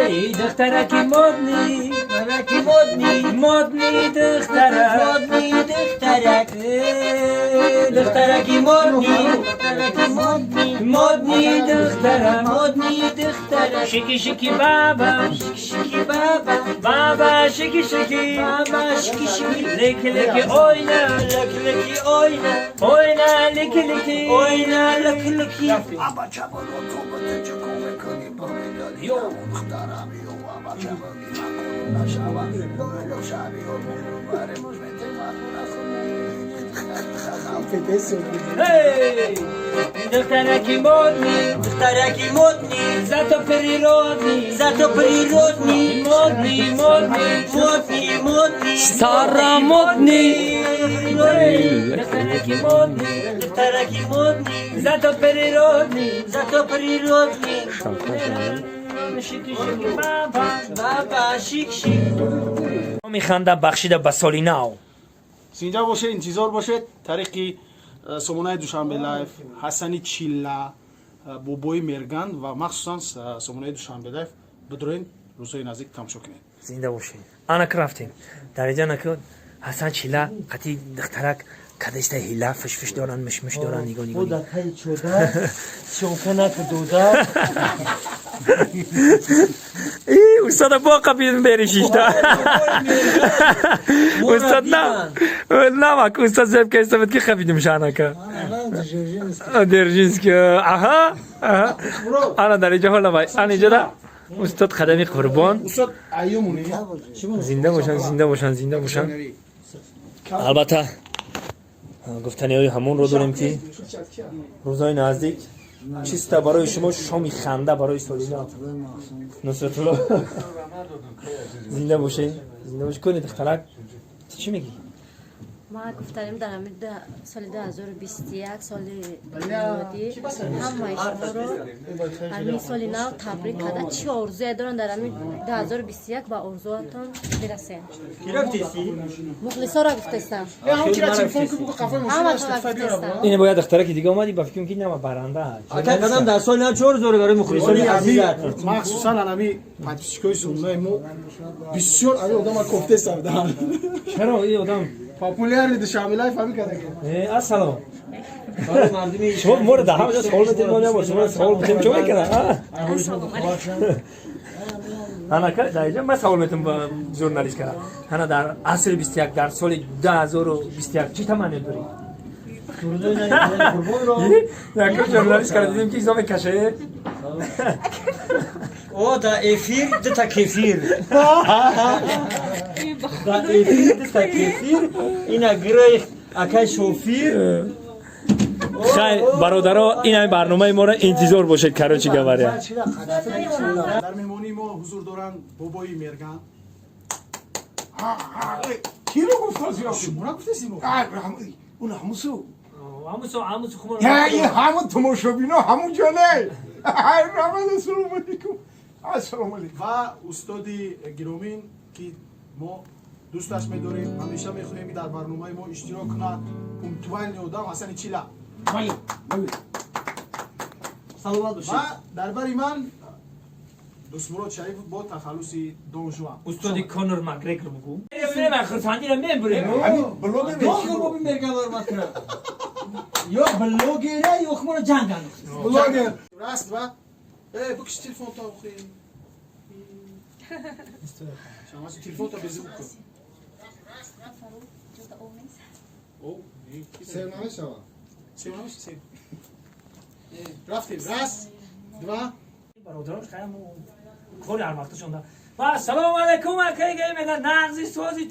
ای دخترکی مدنی مدنی دخترک دخترکی مدنی دخترک شکی شکی بابا بابا شکی شکی لک لک oyna lek leki Aba çabuk otomatik çıkıyor kani yo muhtaram yo aba çabuk na şava lo şabi yo bare mujmete maduna hey дохтарaki modni zato природни модни старомодный. дохтарaki modni zato природни شیکی شیکی بابا شیک میخنده بخشیده به سالیناو اینجا باشه انتظار باشید طریقی سومونای دوشنبه لایف حسنی چیلا بوبوی مرگان و مخصوصا سومونای دوشنبه لایف بدرین روزای نزدیک تماشا کنید زنده باشین انا کرافتیم درجه نکن حسن چیلا قطی دخترک کدیسته هیلا فش دارن مش دارن نگاه خودت هی چوده شوکنه که دوده استاد با قبیل بریشیشتا استاد نه استاد زب که استاد کی خبیدم شانه که درجینسکی آها انا درجه حالا بای انا جدا استاد خدمی قربان استاد ایومونی زنده باشن البته گفتنی های همون رو داریم که روزای نزدیک چیسته برای شما شامی خنده برای سالینا نصرت الله زنده باشین کنید دخترک چی میگی؟ ما گفتیم در سال 2021 سال میلادی همه شما رو همین سال نو تبریک کردن چی آرزوی دارن در همین 2021 با آرزوهاتون برسین مخلصا را گفتستم اینه باید دخترکی دیگه اومدی با فکرم که نما برنده قدم در سال نو 4000 برای مخلصانی عزیزت مخصوصا همی پاتیسکوی سومونای مو بسیار آدم کوفته سردن چرا این آدم پاپولار دوشنبه لایف همی کرده السلام شما مورد همه جا سوال بتیم دنیا با شما سوال بتیم چه میکنه انا که دایجا ما سوال بتیم با ژورنالیست کرد انا در عصر 21 در سال 2021 چی تمنی داری نه که ژورنالیست کرد دیدیم که ایزا کشه او دا افیر دتا کفیر دا افیر دتا کفیر اینا گروه اکای شوفیر خیلی برادرها این همین برنامه ما را انتظار باشید کراچی گواره در مهمانی ما حضور دارن بابای مرگان کی رو گفت شما را گفتیم اون هموسو خمر Ya همون تماشابینا همون جانه السلام علیکم السلام علیکم و استادی گرامی که ما دوستش می‌داریم همیشه می‌خوایم در برنامه ما اشتراک کنه پونکتوال آدم حسن چیلا بله سلامت باشید و درباره من دوست مراد شریف با تخلص دانشجو استادی کانور مکگرگر بگو نه من خرساندی را میبریم بلوگ داخل ببین مرگان ورمت کنم یا بلوگره یا خمار جنگ بلوگر راست و بکش تلفن تا بخوی شما تلفن تا بزن بکن او سلام شما سلام رفتیم راست دو برادران خیلی کلی هر وقتشون و سلام علیکم اکی میگن نغزی سوزی